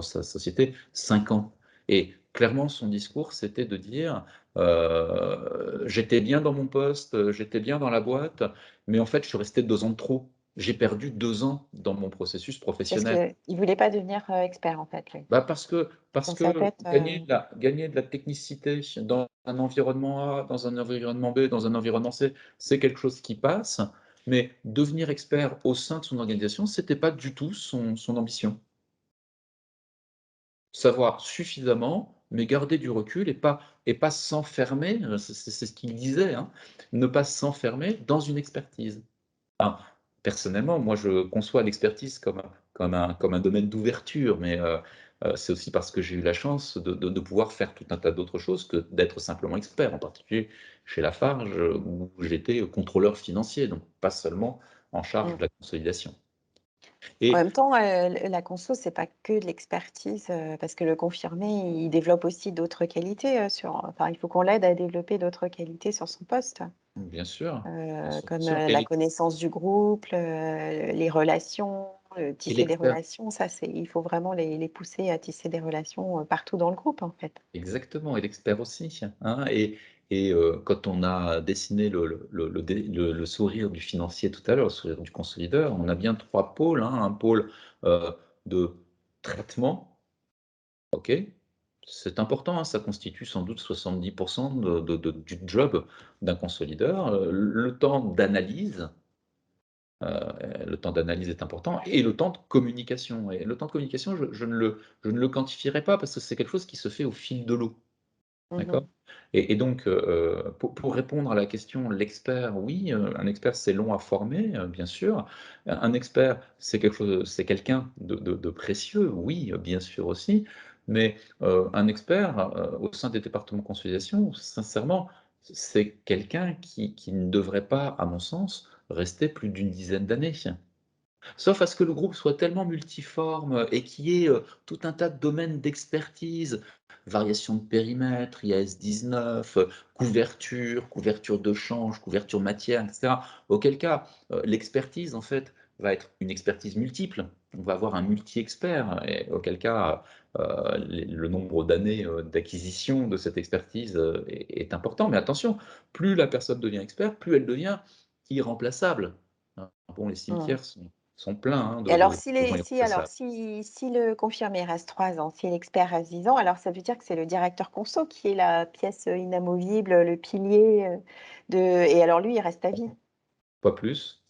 sa société 5 ans et clairement son discours, c'était de dire, «J'étais bien dans mon poste, j'étais bien dans la boîte, mais en fait, je suis resté 2 ans de trop. J'ai perdu 2 ans dans mon processus Parce professionnel». qu'il voulait pas devenir, expert en fait lui. Bah, parce Dans sa que tête, gagner de la technicité dans un environnement A, dans un environnement B, dans un environnement C, c'est quelque chose qui passe, mais devenir expert au sein de son organisation, c'était pas du tout son ambition. Savoir suffisamment, mais garder du recul et pas s'enfermer, c'est ce qu'il disait, hein, ne pas s'enfermer dans une expertise. Ah, personnellement, moi, je conçois l'expertise comme un domaine d'ouverture, mais c'est aussi parce que j'ai eu la chance de pouvoir faire tout un tas d'autres choses que d'être simplement expert, en particulier chez Lafarge, où j'étais contrôleur financier, donc pas seulement en charge mmh. de la consolidation En et même temps, la conso, c'est pas que de l'expertise, parce que le confirmé, il développe aussi d'autres qualités, enfin, il faut qu'on l'aide à développer d'autres qualités sur son poste, bien comme, sûr la connaissance du groupe, les relations, et tisser des l'expert relations. Ça, c'est il faut vraiment les pousser à tisser des relations, partout dans le groupe, en fait. exactement et l'expert aussi, hein quand on a dessiné le sourire du financier tout à l'heure, le sourire du consolideur, on a bien 3 pôles, hein. Un pôle, de traitement, OK? C'est important, hein, ça constitue sans doute 70 du job d'un consolideur, le temps d'analyse est important et le temps de communication et le temps de communication, je ne le quantifierai pas parce que c'est quelque chose qui se fait au fil de l'eau. Mmh. D'accord? Et donc, pour répondre à la question, l'expert, oui, un expert, c'est long à former, bien sûr. Un expert, c'est quelqu'un de précieux, oui, bien sûr aussi. Mais, un expert, au sein des départements consolidation, sincèrement, c'est quelqu'un qui ne devrait pas, à mon sens, rester plus d'une dizaine d'années. Sauf à ce que le groupe soit tellement multiforme et qu'il y ait, tout un tas de domaines d'expertise, variation de périmètre, IAS 19, couverture de change, couverture matière, et cetera. Auquel cas, l'expertise, en fait, va être une expertise multiple. On va avoir un multi-expert et auquel cas, le nombre d'années, d'acquisition de cette expertise, est important. Mais attention, plus la personne devient expert, plus elle devient irremplaçable. Hein. Bon, les Mmh. cimetières sont pleins, hein, Et alors de gens irremplaçables. si le confirmé reste 3 ans, si l'expert reste 10 ans, alors ça veut dire que c'est le directeur conso qui est la pièce, inamovible, le pilier, de et alors lui, il reste à vie? Pas plus,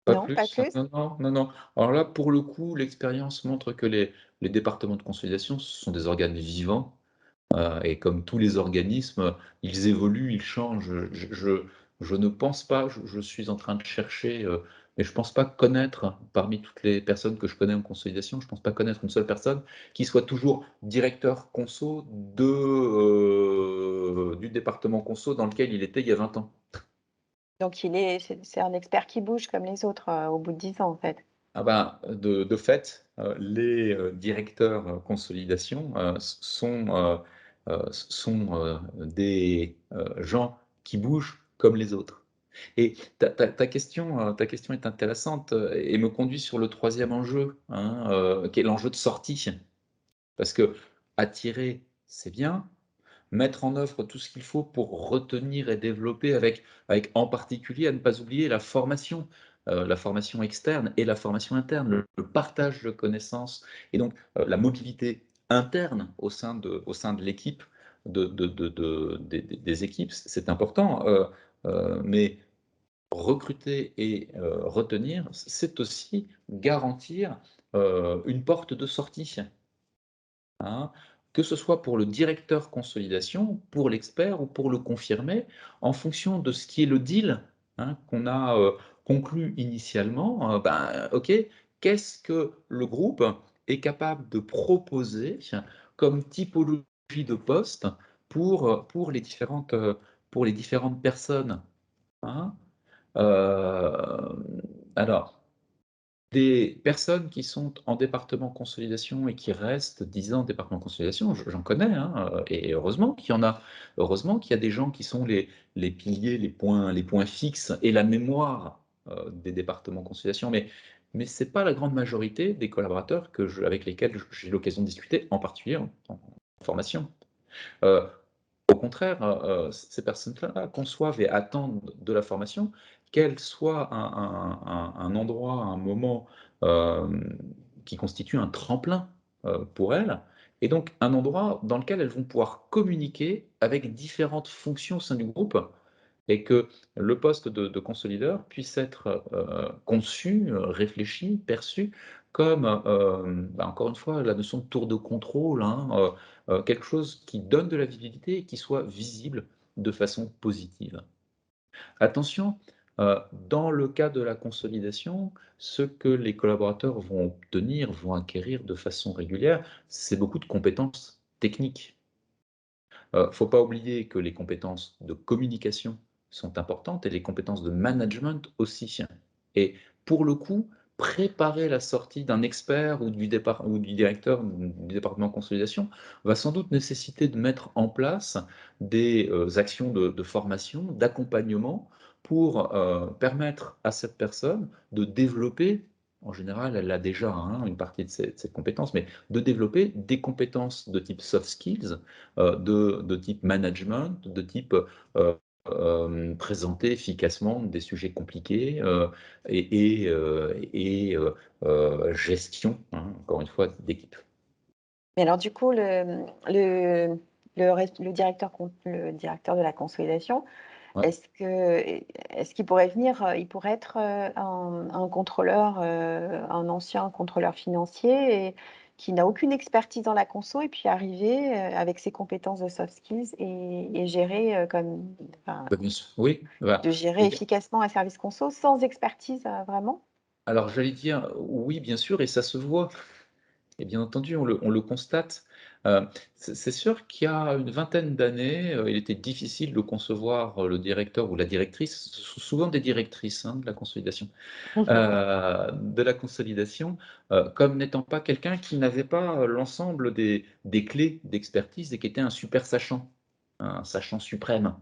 pas Non, pas plus. plus? Non, non, non, non. Alors là, pour le coup, l'expérience montre que les départements de consolidation, ce sont des organes vivants, et comme tous les organismes, ils évoluent, ils changent. Je ne pense pas, je suis en train de chercher, mais je pense pas connaître, parmi toutes les personnes que je connais en consolidation, je pense pas connaître une seule personne qui soit toujours directeur conso du département conso dans lequel il était il y a 20 ans. Donc c'est un expert qui bouge comme les autres, au bout de 10 ans, en fait? Ah ben, de fait, les, directeurs, consolidation, des, gens qui bougent comme les autres. Et ta question est intéressante, et me conduit sur le troisième enjeu, hein, qui est l'enjeu de sortie. Parce que attirer, c'est bien, mettre en œuvre tout ce qu'il faut pour retenir et développer avec en particulier, à ne pas oublier la formation externe et la formation interne, le partage de connaissances et donc, la mobilité interne au sein de l'équipe, des équipes, c'est important, mais recruter et retenir, c'est aussi garantir, une porte de sortie. Hein, que ce soit pour le directeur consolidation, pour l'expert ou pour le confirmé, en fonction de ce qui est le deal, hein, qu'on a, conclu initialement, ben, OK, qu'est-ce que le groupe est capable de proposer comme typologie de poste pour les différentes personnes, hein? Alors des personnes qui sont en département consolidation et qui restent 10 ans en département consolidation, j'en connais, hein, et heureusement qu'il y en a. Heureusement qu'il y a des gens qui sont les piliers, les points fixes et la mémoire, des départements consolidation, mais c'est pas la grande majorité des collaborateurs avec lesquels j'ai l'occasion de discuter, en particulier en formation. Heu, Au contraire, ces personnes-là conçoivent et attendent de la formation qu'elle soit un endroit, un moment, hem, qui constitue un tremplin, pour elles et donc un endroit dans lequel elles vont pouvoir communiquer avec différentes fonctions au sein du groupe et que le poste de consolideur puisse être, conçu, réfléchi, perçu comme, bah, encore une fois, la notion de tour de contrôle, hein, quelque chose qui donne de la visibilité et qui soit visible de façon positive. Attention, dans le cas de la consolidation, ce que les collaborateurs vont obtenir, vont acquérir de façon régulière, c'est beaucoup de compétences techniques. Faut pas oublier que les compétences de communication sont importantes et les compétences de management aussi. Et pour le coup, préparer la sortie d'un expert ou du directeur du département consolidation va sans doute nécessiter de mettre en place des, actions de formation, d'accompagnement pour, permettre à cette personne de développer en général, elle a déjà, hein, une partie de ces compétences, mais de développer des compétences de type soft skills, de type management, de type, présenter efficacement des sujets compliqués, gestion, hein, encore une fois, d'équipe. Mais alors du coup, le directeur de la consolidation, Ouais. est-ce qu'il pourrait venir, il pourrait être, un contrôleur, un ancien contrôleur financier qui n'a aucune expertise dans la conso et puis arriver, avec ses compétences de soft skills et gérer, comme enfin, Bah, bien sûr, oui, voilà. de gérer efficacement un service conso sans expertise, vraiment? Alors j'allais dire, oui, bien sûr et ça se voit. Et bien entendu, on le constate. C'est sûr qu'il y a une vingtaine d'années, il était difficile de concevoir, le directeur ou la directrice, souvent des directrices, hein, de la consolidation, comme n'étant pas quelqu'un qui n'avait pas, l'ensemble des clés d'expertise et qui était un super sachant, un sachant suprême.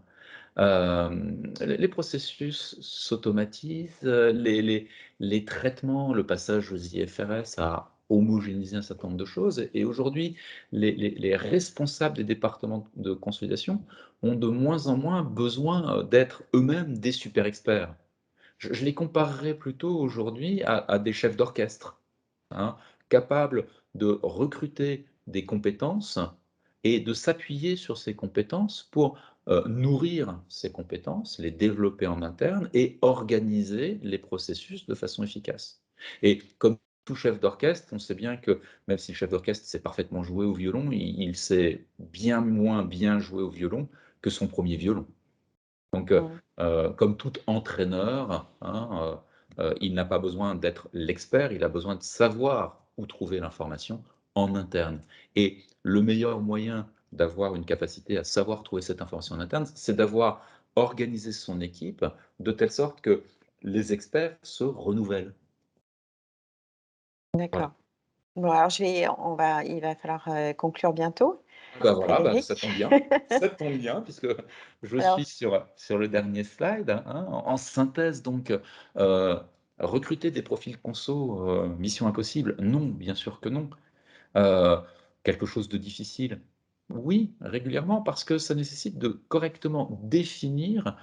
Les processus s'automatisent, les traitements, le passage aux IFRS a homogénéisé un certain nombre de choses et aujourd'hui, les responsables des départements de consolidation ont de moins en moins besoin, d'être eux-mêmes des super experts. Je les comparerais plutôt aujourd'hui à des chefs d'orchestre, hein, capables de recruter des compétences et de s'appuyer sur ces compétences pour, nourrir ces compétences, les développer en interne et organiser les processus de façon efficace. Et comme tout chef d'orchestre, on sait bien que même si le chef d'orchestre sait parfaitement jouer au violon, il sait bien moins bien jouer au violon que son premier violon. Donc, Mmh. comme tout entraîneur, hein, il n'a pas besoin d'être l'expert, il a besoin de savoir où trouver l'information en interne. Et le meilleur moyen d'avoir une capacité à savoir trouver cette information en interne, c'est d'avoir organisé son équipe de telle sorte que les experts se renouvellent. Voilà. D'accord. Bon alors il va falloir, conclure bientôt, Bah, voilà, bah, Frédéric. ça tombe bien. Ça tombe bien puisque je Alors suis sur le dernier slide, hein. En synthèse donc, recruter des profils conso, mission impossible? Non, bien sûr que non. Heu, Quelque chose de difficile? Oui, régulièrement parce que ça nécessite de correctement définir,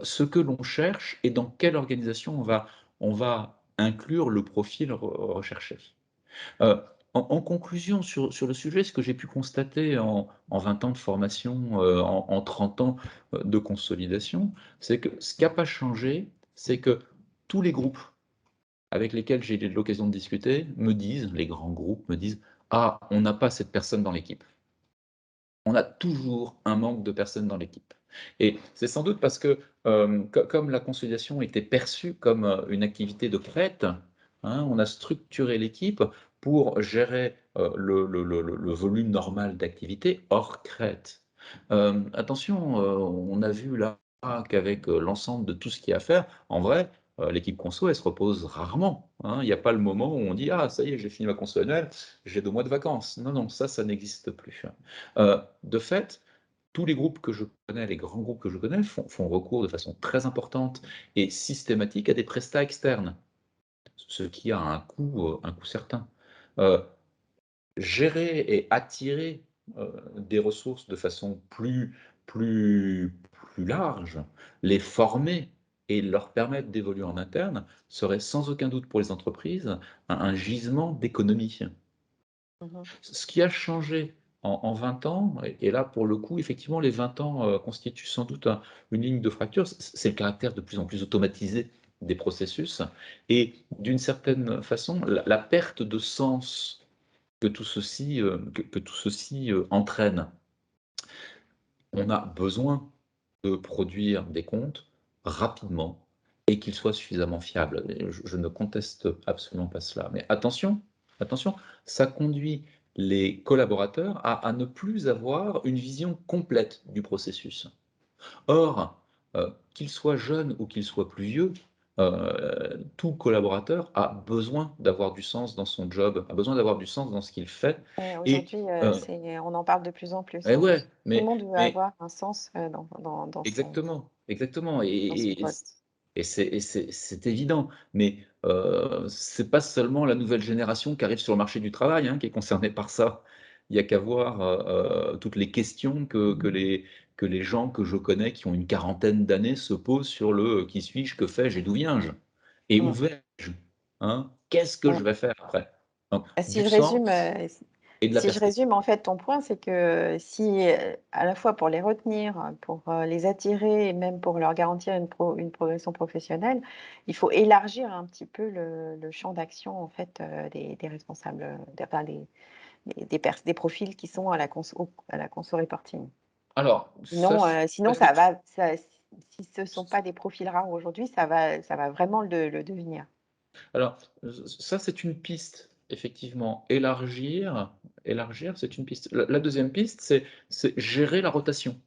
ce que l'on cherche et dans quelle organisation on va inclure le profil recherché. Heu, en conclusion sur le sujet, ce que j'ai pu constater en 20 ans de formation, en 30 ans, de consolidation, c'est que ce qui a pas changé, c'est que tous les groupes avec lesquels j'ai eu l'occasion de discuter me disent, les grands groupes me disent: «Ah, on n'a pas cette personne dans l'équipe». On a toujours un manque de personnes dans l'équipe et c'est sans doute parce que, comme la consolidation était perçue comme, une activité de crête, hein, on a structuré l'équipe pour gérer, le volume normal d'activité hors crête. Attention, on a vu là qu'avec, l'ensemble de tout ce qu'il y a à faire, en vrai, l'équipe conso, elle se repose rarement, hein. Il n'y a pas le moment où on dit: «Ah ça y est, j'ai fini ma conso annuelle, j'ai 2 mois de vacances». Non, non, ça n'existe plus. De fait, tous les groupes que je connais, les grands groupes que je connais font recours de façon très importante et systématique à des prestats externes, ce qui a un coût certain. Heu, Gérer et attirer, des ressources de façon plus large, les former et leur permettre d'évoluer en interne serait sans aucun doute pour les entreprises un gisement d'économie. Mmh mh. Ce qui a changé en 20 ans et là pour le coup effectivement les 20 ans, constituent sans doute une ligne de fracture, c'est le caractère de plus en plus automatisé des processus et d'une certaine façon la perte de sens que tout ceci, entraîne. On a besoin de produire des comptes rapidement et qu'ils soient suffisamment fiables et je ne conteste absolument pas cela. Mais attention, attention, ça conduit les collaborateurs à ne plus avoir une vision complète du processus. Or, qu'il soit jeune ou qu'il soit plus vieux, tout collaborateur a besoin d'avoir du sens dans son job, a besoin d'avoir du sens dans ce qu'il fait Ouais, et aujourd'hui, heu c'est on en parle de plus en plus, et hein. ouais, Tout le monde veut mais avoir un sens, exactement, exactement dans son et poste. c'est évident, mais c'est pas seulement la nouvelle génération qui arrive sur le marché du travail, hein, qui est concernée par ça. Il y a qu'à voir, toutes les questions que les gens que je connais qui ont une quarantaine d'années se posent sur le, «Qui suis-je? Que fais-je et d'où viens-je? Et où Mmh. vais-je?» hein? Qu'est-ce que Mmh. je vais faire après? Donc Bah, si du je résume, sens et de la Si je perspective. résume en fait ton point, c'est que si, à la fois pour les retenir, pour, les attirer et même pour leur garantir une progression professionnelle, il faut élargir un petit peu le champ d'action en fait, des responsables, enfin des profils qui sont à la conso reporting. Alors, ça, Sinon, je suis tout à sinon fait. ça va ça si ce ne sont pas des profils rares aujourd'hui, ça va vraiment le devenir. Alors, ça, c'est une piste, effectivement. Élargir, c'est une piste. La 2e piste, c'est gérer la rotation.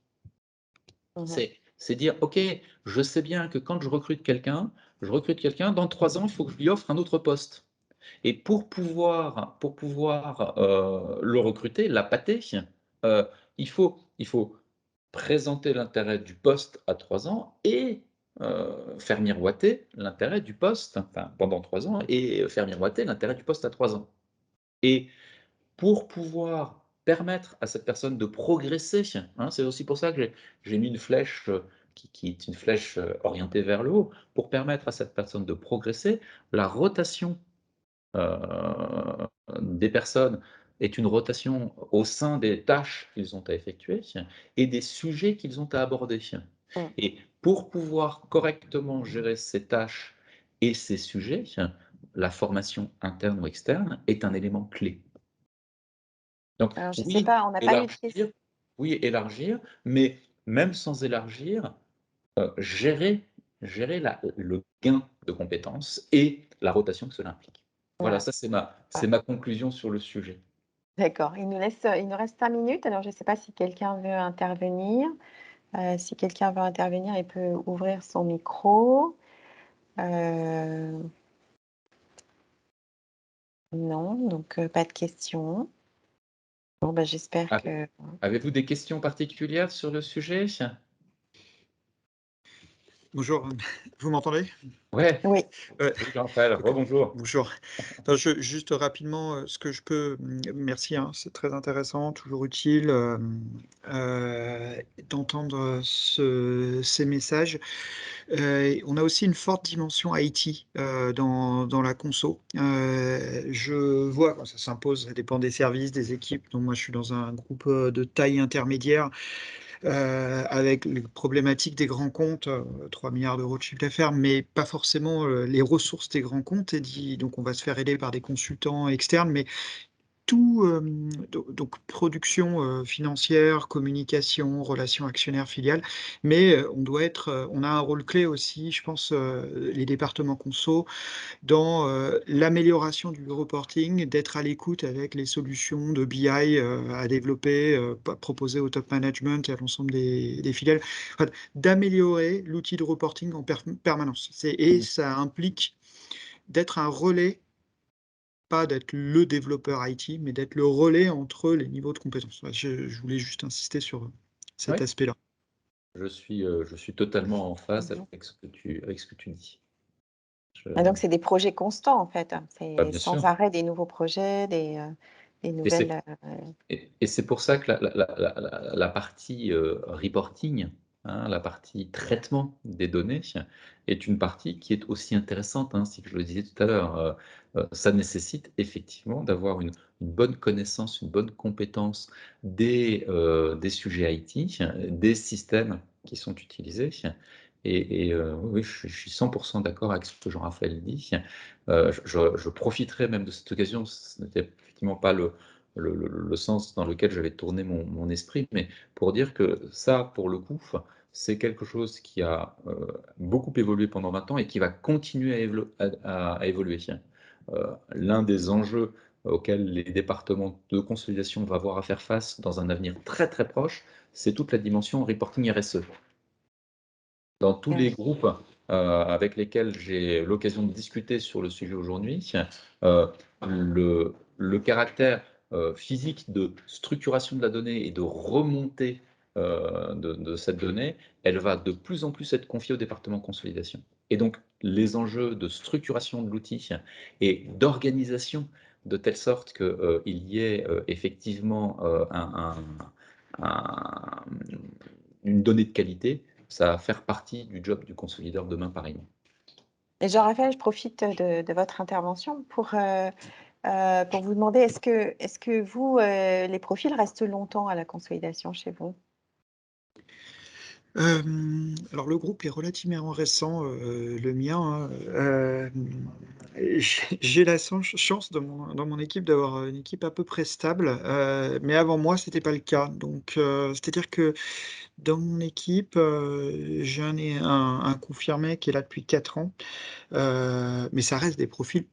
Mmh mh. C'est dire: «OK, je sais bien que quand je recrute quelqu'un, dans 3 ans, il faut que je lui offre un autre poste». Et pour pouvoir le recruter, l'appâter, heu, il faut présenter l'intérêt du poste à 3 ans et faire miroiter l'intérêt du poste, enfin pendant 3 ans et faire miroiter l'intérêt du poste à 3 ans. Et pour pouvoir permettre à cette personne de progresser, hein, c'est aussi pour ça que j'ai mis une flèche, qui est une flèche, orientée vers le haut, pour permettre à cette personne de progresser, la rotation des personnes est une rotation au sein des tâches qu'ils ont à effectuer et des sujets qu'ils ont à aborder. Mmh. Et pour pouvoir correctement gérer ces tâches et ces sujets, la formation interne ou externe est un élément clé. Donc Alors je sais oui, pas, on n'a pas eu de ques élargir oui, élargir, mais même sans élargir, gérer le gain de compétences et la rotation que cela implique. Voilà, voilà. ça c'est Ouais. ma conclusion sur le sujet. D'accord. Il nous reste 5 minutes, alors je ne sais pas si quelqu'un veut intervenir. Si quelqu'un veut intervenir, il peut ouvrir son micro. Heu, non, donc pas de questions. Bon, bah, j'espère Ave que Avez-vous des questions particulières sur le sujet? Bonjour, vous m'entendez? Ouais, oui, oui Jean-Raphaël, OK. rebonjour. Bonjour. Non, je juste rapidement, ce que je peux merci, hein, c'est très intéressant, toujours utile, d'entendre ces messages. On a aussi une forte dimension IT, dans la conso. Je vois quand ça s'impose, ça dépend des services, des équipes. Donc moi, je suis dans un groupe, de taille intermédiaire. Avec les problématiques des grands comptes, 3 000 000 € de chiffre d'affaires, mais pas forcément, les ressources des grands comptes et donc on va se faire aider par des consultants externes, mais tout, donc production, financière, communication, relations actionnaires, filiales, mais on a un rôle clé aussi, je pense, les départements conso dans, l'amélioration du reporting, d'être à l'écoute avec les solutions de BI, à développer, proposer au top management et à l'ensemble des filiales. Enfin, d'améliorer l'outil de reporting en permanence. Et Mmh. ça implique d'être un relais, pas d'être le développeur IT, mais d'être le relais entre les niveaux de compétences. Ouais, je voulais juste insister sur, cet Ouais, aspect-là. je suis totalement en phase mmh. avec ce que tu dis. Je Ah donc c'est des projets constants en fait, hein? Bah, C'est bien sans sûr. arrêt des nouveaux projets, des Et c'est nouvelles, Et c'est pour ça que la partie, reporting, hein, la partie traitement des données est une partie qui est aussi intéressante, hein, si je le disais tout à l'heure. Ça nécessite effectivement d'avoir une bonne connaissance, une bonne compétence des sujets IT, des systèmes qui sont utilisés et oui, je suis 100 d'accord avec ce que Jean-Raphaël dit. Je profiterai même de cette occasion, ce n'était effectivement pas le sens dans lequel j'avais tourné mon esprit, mais pour dire que ça, pour le coup, c'est quelque chose qui a beaucoup évolué pendant 20 ans et qui va continuer à évoluer. L'un des enjeux auxquels les départements de consolidation vont avoir à faire face dans un avenir très très proche, c'est toute la dimension reporting RSE. Dans tous les ouais. groupes avec lesquels j'ai l'occasion de discuter sur le sujet aujourd'hui, heu, le caractère physique de structuration de la donnée et de remontée de cette donnée, elle va de plus en plus être confiée au département consolidation. Et donc les enjeux de structuration de l'outil et d'organisation de telle sorte que, il y ait effectivement un une donnée de qualité, ça va faire partie du job du consolideur demain pareillement. Et Jean-Raphaël, je profite de votre intervention pour vous demander, est-ce que vous, les profils restent longtemps à la consolidation chez vous? Alors le groupe est relativement récent, le mien, hein, j'ai la chance dans mon équipe d'avoir, une équipe à peu près stable, mais avant moi, c'était pas le cas. Donc, c'est-à-dire que dans mon équipe, j'en ai un confirmé qui est là depuis 4 ans, mais ça reste des profils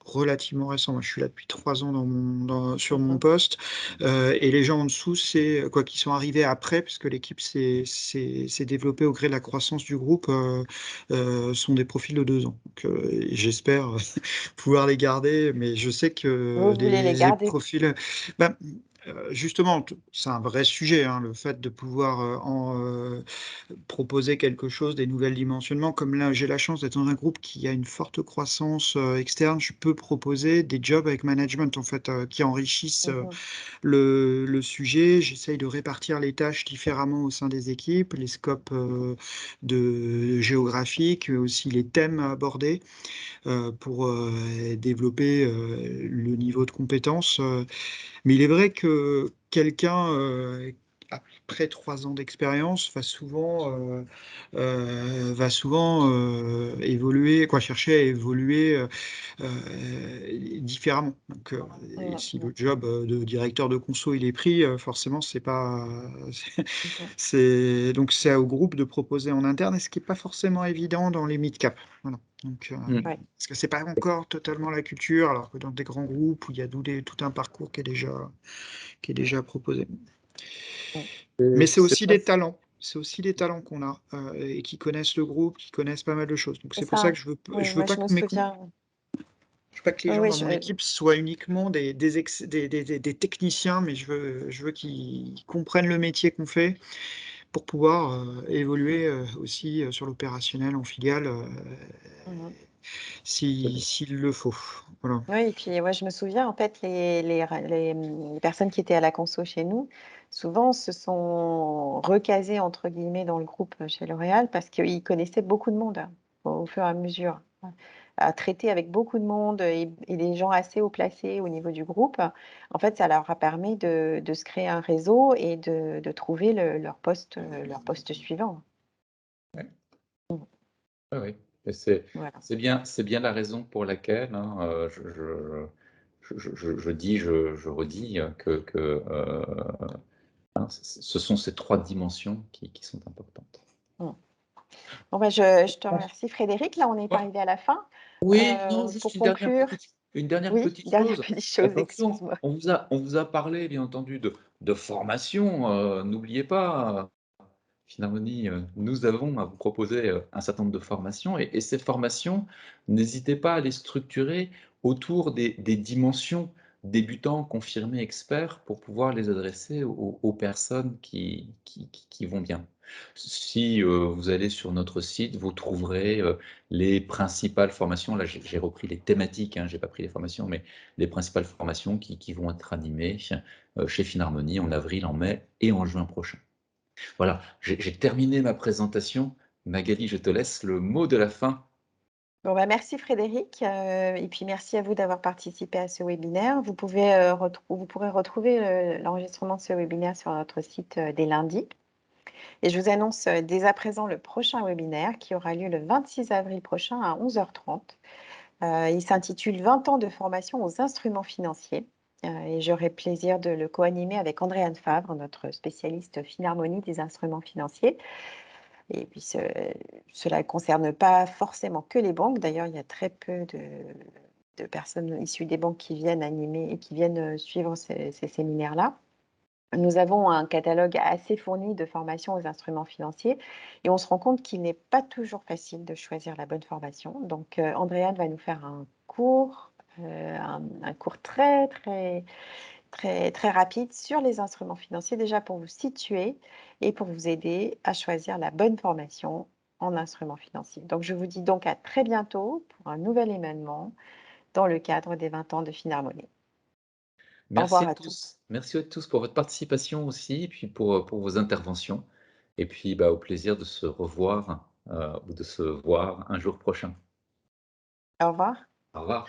relativement récent. Moi, je suis là depuis 3 ans sur mon Mmh. poste, et les gens en dessous, c'est quoi, qui sont arrivés après, puisque l'équipe s'est développée au gré de la croissance du groupe, sont des profils de 2 ans. Donc, j'espère pouvoir les garder, mais je sais que Vous voulez les les garder? profils, bah, justement, c'est un vrai sujet, hein, le fait de pouvoir, proposer quelque chose, des nouvelles dimensionnements. Comme là, j'ai la chance d'être dans un groupe qui a une forte croissance, externe, je peux proposer des jobs avec management, en fait, qui enrichissent, Mmh. le sujet. J'essaye de répartir les tâches différemment au sein des équipes, les scopes, de géographiques, mais aussi les thèmes abordés, pour, développer, le niveau de compétences, mais il est vrai que quelqu'un, après 3 ans d'expérience évoluer, quoi, chercher à évoluer, différemment. Donc, et Mmh si mh. le job, de directeur de conso, il est pris, forcément c'est pas c'est Mmh. donc c'est au groupe de proposer en interne, et ce qui est pas forcément évident dans les mid-cap. Voilà, donc, Mmh. Ouais. parce que c'est pas encore totalement la culture, alors que dans des grands groupes où il y a tout un parcours qui est déjà proposé. Mmh. Mais c'est C'est aussi pas des talents. C'est aussi des talents qu'on a, et qui connaissent le groupe, qui connaissent pas mal de choses. Donc C'est c'est pour ça ça. que Oui, je veux moi pas je me que mes com souviens. je veux pas que les Oui, gens oui, dans mon équipe soient uniquement des techniciens, mais je veux qu'ils comprennent le métier qu'on fait pour pouvoir, évoluer, aussi, sur l'opérationnel en filiale, mmh. s'il le faut. Voilà. Oui et puis moi je me souviens en fait les personnes qui étaient à la conso chez nous, souvent se sont «recasées» entre guillemets dans le groupe, chez L'Oréal parce qu'ils connaissaient beaucoup de monde, au fur et à mesure. À traiter avec beaucoup de monde, et des gens assez haut placés au niveau du groupe. En fait, ça leur a permis de se créer un réseau et de trouver leur poste suivant. ouais, Mmh. ouais, ouais, et Voilà. c'est bien la raison pour laquelle, hein, je dis, je redis, hein, ce sont ces 3 dimensions qui sont importantes. Mmh. Bon, bah, je te Ouais. remercie Frédéric. Là, on est Ouais. arrivé à la fin. Oui, non, juste Pour conclure une dernière oui, petite dernière chose. petite chose, Attention, excuse-moi. on vous a parlé bien entendu de formation, n'oubliez pas, Finharmonie, nous avons à vous proposer, un certain nombre de formations, et ces formations, n'hésitez pas à les structurer autour des dimensions débutants, confirmés, experts, pour pouvoir les adresser aux personnes qui vont bien. Si, vous allez sur notre site, vous trouverez, les principales formations. Là, j'ai repris les thématiques, hein, j'ai pas pris les formations, mais les principales formations qui vont être animées, chez Finharmonie en avril, en mai et en juin prochain. Voilà, j'ai terminé ma présentation. Magali, je te laisse le mot de la fin. Bon, bah, merci Frédéric, et puis merci à vous d'avoir participé à ce webinaire. Vous pourrez retrouver, l'enregistrement de ce webinaire sur notre site, dès lundi et je vous annonce, dès à présent le prochain webinaire qui aura lieu le 26 avril prochain à 11h30. Il s'intitule «20 ans de formation aux instruments financiers», et j'aurai plaisir de le co-animer avec Andréane Favre, notre spécialiste Finharmonie des instruments financiers. Et puis cela ne concerne pas forcément que les banques. D'ailleurs, il y a très peu de personnes issues des banques qui viennent animer et qui viennent, suivre ces séminaires-là. Nous avons un catalogue assez fourni de formations aux instruments financiers et on se rend compte qu'il n'est pas toujours facile de choisir la bonne formation. Donc, Andréane va nous faire un cours, un cours très, très très, très rapide sur les instruments financiers, déjà pour vous situer et pour vous aider à choisir la bonne formation en instruments financiers. Donc, je vous dis donc à très bientôt pour un nouvel événement dans le cadre des 20 ans de Finharmonie. Au Merci revoir à à tous. tous. Merci à tous pour votre participation aussi, et puis pour vos interventions. Et puis, bah, au plaisir de se revoir, ou de se voir un jour prochain. Au revoir. Au revoir.